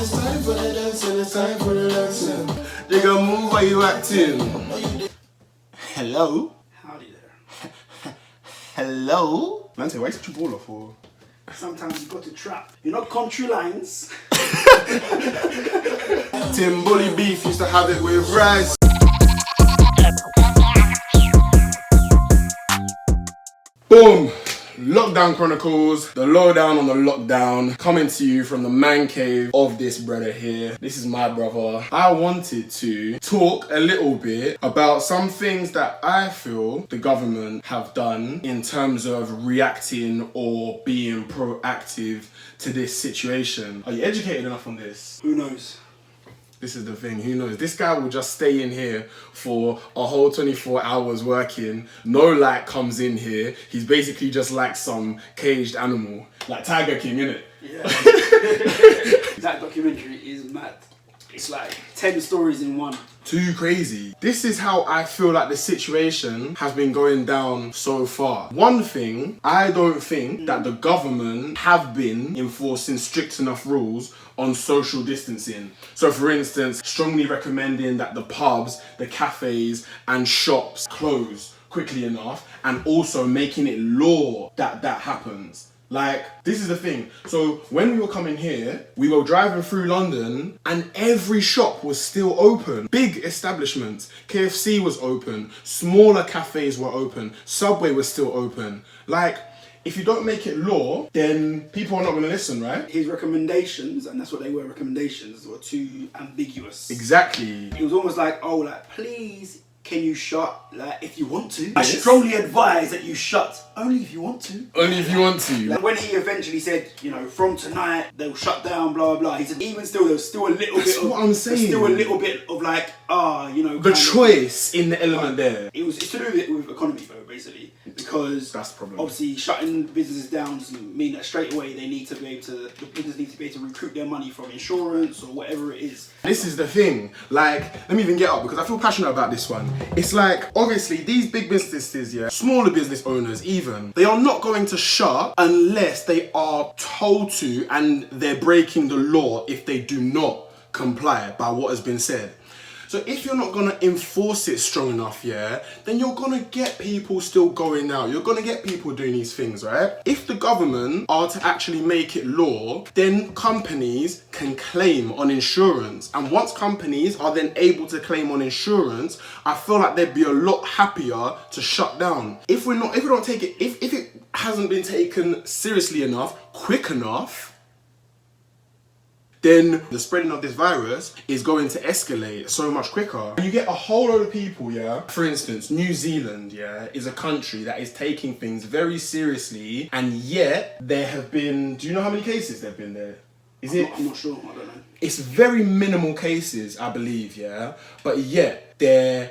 it's time for the dancing, it's time for the dancing. They gonna move while you acting. Hello? Howdy there. Hello? Man, say, why are you such a baller for? Sometimes you got to trap. You know country lines. Tim Bully Beef used to have it with rice. Boom! Lockdown Chronicles, the lowdown on the lockdown, coming to you from the man cave of this brother here. This is my brother. I wanted to talk a little bit about some things that I feel the government have done in terms of reacting or being proactive to this situation. Are you educated enough on this? Who knows? This is the thing, who knows? This guy will just stay in here for a whole 24 hours working. No light comes in here. He's basically just like some caged animal. Like Tiger King, innit? Yeah. That documentary is mad. It's like 10 stories in one. Too crazy. This is how I feel like the situation has been going down so far. One thing, I don't think that the government have been enforcing strict enough rules on social distancing. So for instance, strongly recommending that the pubs, the cafes and shops close quickly enough, and also making it law that that happens. Like, this is the thing. So when we were coming here, we were driving through London and every shop was still open. Big establishments. KFC was open. Smaller cafes were open. Subway was still open. Like, if you don't make it law, then people are not going to listen, right? His recommendations, and that's what they were, recommendations, were too ambiguous. Exactly. It was almost like, oh, like, please, can you shut, like, if you want to? Yes. I strongly advise that you shut, only if you want to. Only if you want to. Like, when he eventually said, you know, from tonight, they'll shut down, blah, blah, blah, he said, even still, there's still a little That's bit of... what I'm saying. There's still a little bit of, like, you know... The choice in the element there. It's to do with economy, though, basically. Because that's the problem. Obviously shutting businesses down doesn't mean that straight away the business needs to be able to recoup their money from insurance or whatever it is. This is the thing, like, let me even get up because I feel passionate about this one. It's like, obviously these big businesses, yeah, smaller business owners even, they are not going to shut unless they are told to, and they're breaking the law if they do not comply by what has been said. So if you're not going to enforce it strong enough, yeah, then you're going to get people still going out. You're going to get people doing these things, right? If the government are to actually make it law, then companies can claim on insurance. And once companies are then able to claim on insurance, I feel like they'd be a lot happier to shut down. If we don't take it, if it hasn't been taken seriously enough, quick enough, then the spreading of this virus is going to escalate so much quicker. You get a whole load of people, yeah. For instance, New Zealand, yeah, is a country that is taking things very seriously, and yet there have been, do you know how many cases there have been there? I'm not sure, I don't know. It's very minimal cases, I believe, yeah, but yet they're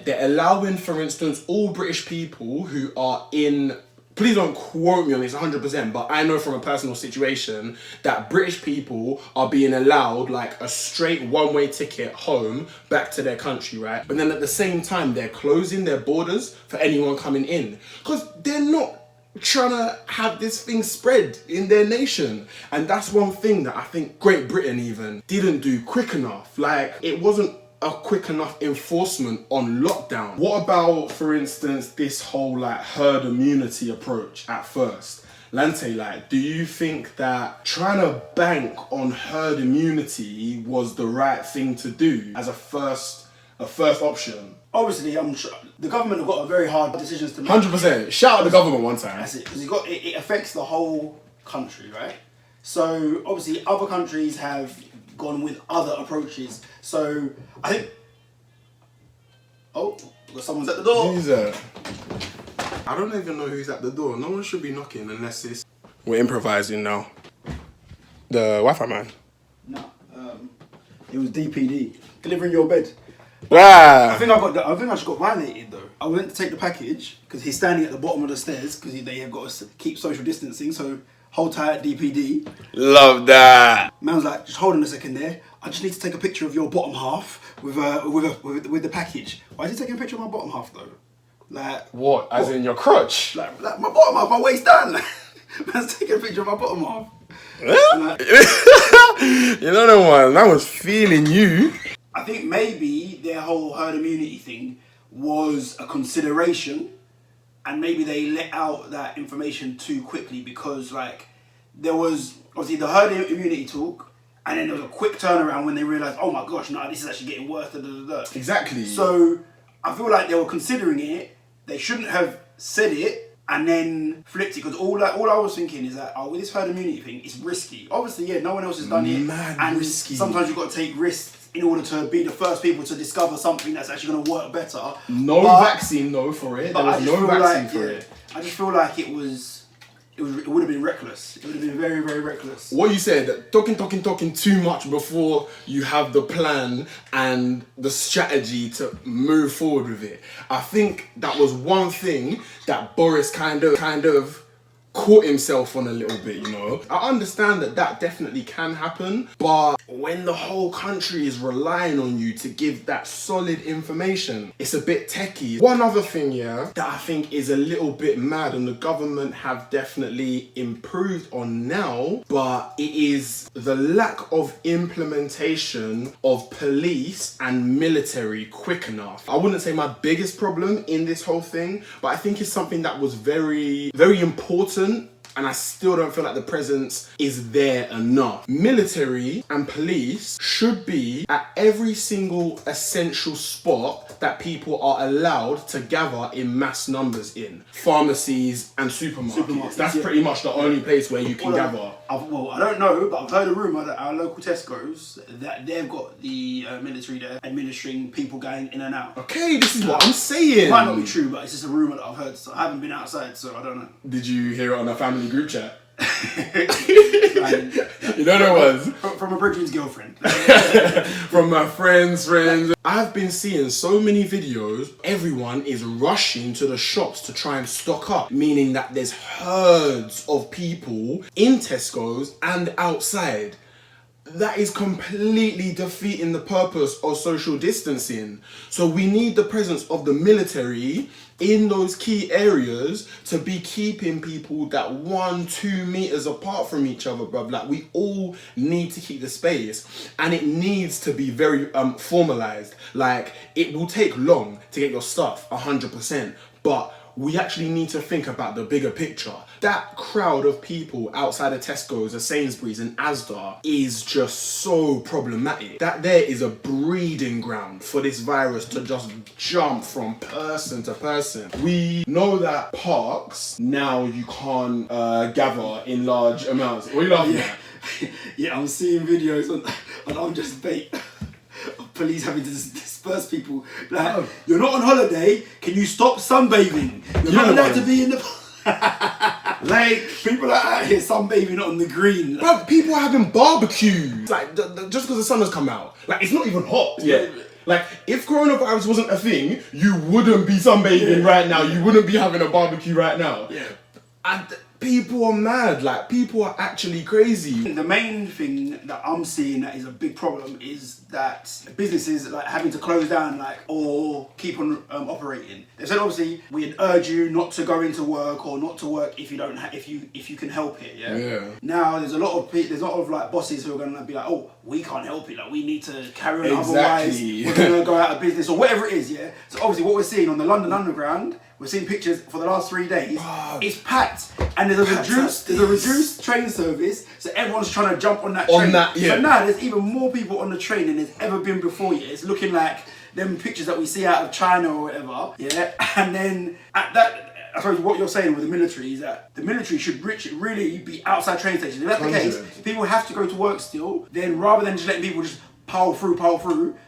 allowing, for instance, all British people who are in, please don't quote me on this 100%, but I know from a personal situation that British people are being allowed like a straight one-way ticket home back to their country, right? But then at the same time, they're closing their borders for anyone coming in because they're not trying to have this thing spread in their nation. And that's one thing that I think Great Britain even didn't do quick enough. Like, it wasn't a quick enough enforcement on lockdown. What about, for instance, this whole like herd immunity approach at first? Lante, like, do you think that trying to bank on herd immunity was the right thing to do as a first option? Obviously, I'm sure the government have got a very hard decisions to make. 100%. Shout out the government one time. That's it, because it affects the whole country, right? So obviously, other countries have gone with other approaches. So I think, someone's at the door. Who's that? I don't even know who's at the door. No one should be knocking unless it's... We're improvising now. The Wi-Fi man. No, it was DPD delivering your bed. Wow. I think I just got violated though. I went to take the package because he's standing at the bottom of the stairs because they have got to keep social distancing. So hold tight, DPD. Love that. Man's like, just hold on a second there. I just need to take a picture of your bottom half with the package. Why is he taking a picture of my bottom half though? Like what? As in your crotch? Like my bottom half, my waist down. Man's taking a picture of my bottom half. You know the one, I was feeling you. I think maybe their whole herd immunity thing was a consideration, and maybe they let out that information too quickly because, like, there was obviously the herd immunity talk, and then there was a quick turnaround when they realised, oh my gosh, no, this is actually getting worse. Da, da, da, da. Exactly. So I feel like they were considering it. They shouldn't have said it and then flipped it, because all I was thinking is that, with this herd immunity thing, it's risky. Obviously, yeah, no one else has done it, and risky. Sometimes you've got to take risks in order to be the first people to discover something that's actually going to work better. No vaccine, no, for it. There was no vaccine for it. I just feel like it would have been reckless. It would have been very, very reckless. What you said, talking too much before you have the plan and the strategy to move forward with it. I think that was one thing that Boris kind of caught himself on a little bit, you know. I understand that definitely can happen, but when the whole country is relying on you to give that solid information, it's a bit techie. One other thing, yeah, that I think is a little bit mad, and the government have definitely improved on now, but it is the lack of implementation of police and military quick enough. I wouldn't say my biggest problem in this whole thing, but I think it's something that was very, very important, and I still don't feel like the presence is there enough. Military and police should be at every single essential spot that people are allowed to gather in mass numbers in. Pharmacies and supermarkets. That's pretty much the only place where you can gather. I don't know, but I've heard a rumour that our local Tesco's, that they've got the military there administering people going in and out. Okay, this is what I'm saying. It might not be true, but it's just a rumour that I've heard. So I haven't been outside, so I don't know. Did you hear it on a family group chat? You know there was from a Bridget's girlfriend. From my friends. I've been seeing so many videos. Everyone is rushing to the shops to try and stock up, meaning that there's herds of people in Tesco's and outside. That is completely defeating the purpose of social distancing. So we need the presence of the military in those key areas to be keeping people that 1-2 meters apart from each other, bruv. Like, we all need to keep the space, and it needs to be very formalized. Like, it will take long to get your stuff 100%, but we actually need to think about the bigger picture. That crowd of people outside of Tesco's, a Sainsbury's and Asda is just so problematic. That there is a breeding ground for this virus to just jump from person to person. We know that parks, now you can't gather in large amounts. What are you laughing at? Yeah, I'm seeing videos on I'm Just Bait. Police having to disperse people. Like, you're not on holiday, can you stop sunbathing? You're not allowed to be in the... Like, people are out here sunbathing on the green. Bro, people are having barbecues. Like, just because the sun has come out. Like, it's not even hot. Yeah. Like, if coronavirus wasn't a thing, you wouldn't be sunbathing right now. You wouldn't be having a barbecue right now. Yeah. And people are mad. Like, people are actually crazy. The main thing that I'm seeing that is a big problem is that businesses like having to close down, like, or keep on operating. They said obviously we'd urge you not to go into work or not to work if you don't if you can help it. Yeah. Now there's a lot of like bosses who are gonna be like, oh, we can't help it. Like, we need to carry on. Exactly. Otherwise we're gonna go out of business or whatever it is. Yeah. So obviously what we're seeing on the London Underground. We're seeing pictures for the last 3 days. It's packed, and there's a reduced train service, so everyone's trying to jump on that train. So now there's even more people on the train than there's ever been before. Yeah, it's looking like them pictures that we see out of China or whatever. Yeah, and then at that, I suppose what you're saying with the military is that the military should really be outside train stations. If that's the case, if people have to go to work still, then rather than just letting people just pile through,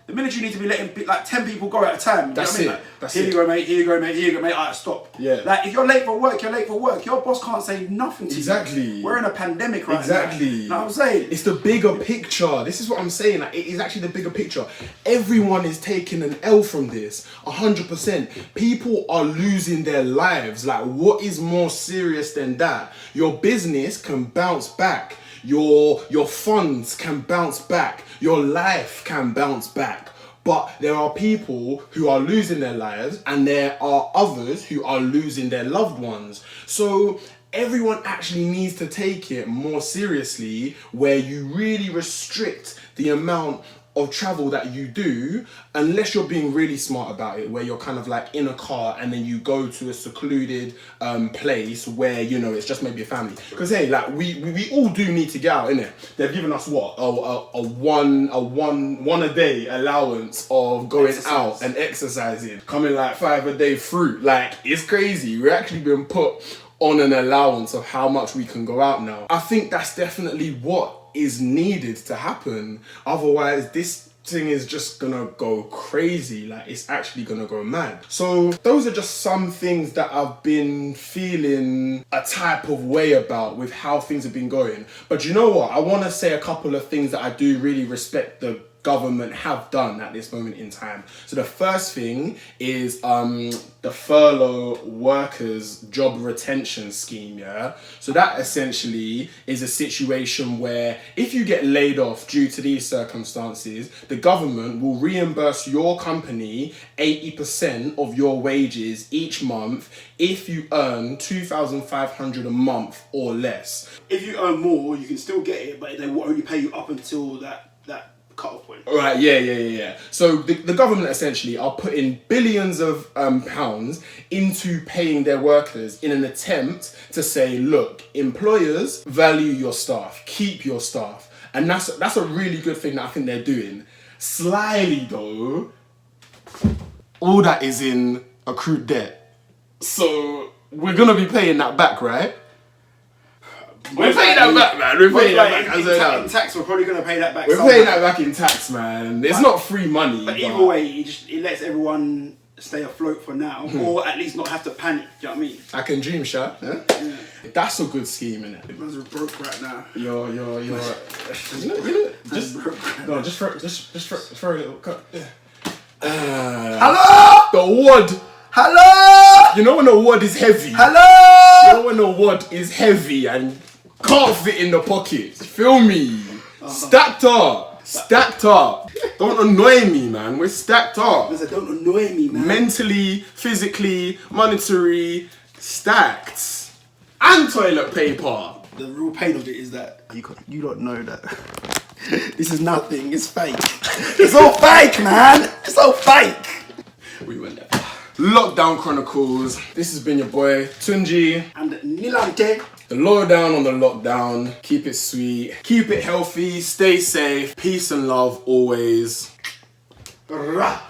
the military need to be letting like 10 people go at a time. That's you know what I mean? Like, here you go, mate, here you go, mate, alright, stop. Yeah. Like, if you're late for work, you're late for work. Your boss can't say nothing to you. Exactly. We're in a pandemic right now. Exactly. You know what I'm saying? It's the bigger picture. This is what I'm saying. Like, it is actually the bigger picture. Everyone is taking an L from this. 100%. People are losing their lives. Like, what is more serious than that? Your business can bounce back. Your funds can bounce back. Your life can bounce back. But there are people who are losing their lives, and there are others who are losing their loved ones. So everyone actually needs to take it more seriously, where you really restrict the amount of travel that you do, unless you're being really smart about it, where you're kind of like in a car and then you go to a secluded place where, you know, it's just maybe a family. Because hey, like we all do need to get out, innit? They've given us what, a one a day allowance of going out and exercising, coming like 5 a day fruit. Like, it's crazy. We're actually being put on an allowance of how much we can go out now. I think that's definitely what is needed to happen. Otherwise, this thing is just gonna go crazy. Like, it's actually gonna go mad. So those are just some things that I've been feeling a type of way about with how things have been going. But you know what? I want to say a couple of things that I do really respect the government have done at this moment in time. So the first thing is the furlough workers job retention scheme, yeah? So that essentially is a situation where if you get laid off due to these circumstances, the government will reimburse your company 80% of your wages each month if you earn $2,500 a month or less. If you earn more, you can still get it, but they will only pay you up until that cut-off point. Right, yeah. So the government essentially are putting billions of pounds into paying their workers in an attempt to say, look, employers, value your staff, keep your staff. And that's a really good thing that I think they're doing. Slyly though, all that is in accrued debt. So we're gonna be paying that back, right? We're paying that back, man. We're paying that back. In tax, we're probably going to pay that back. We're paying that back in tax, man. It's not free money. But either way, it lets everyone stay afloat for now, or at least not have to panic. Do you know what I mean? I can dream, Sha. Huh? Yeah. That's a good scheme, innit? Everyone's broke right now. You're. you know, just throw a little cut. Yeah. Hello. The wad. Hello. You know when the wad is heavy. Hello. You know when the wad is heavy and can't fit in the pockets. Feel me? Stacked up. Don't annoy me, man. We're stacked up. Don't annoy me, man. Mentally, physically, monetary, stacked. And toilet paper. The real pain of it is that you don't know that this is nothing. It's fake. It's all fake, man. It's all fake. We went there. Lockdown Chronicles. This has been your boy Tunji and Nilante. The lowdown on the lockdown. Keep it sweet. Keep it healthy. Stay safe. Peace and love always. Rah.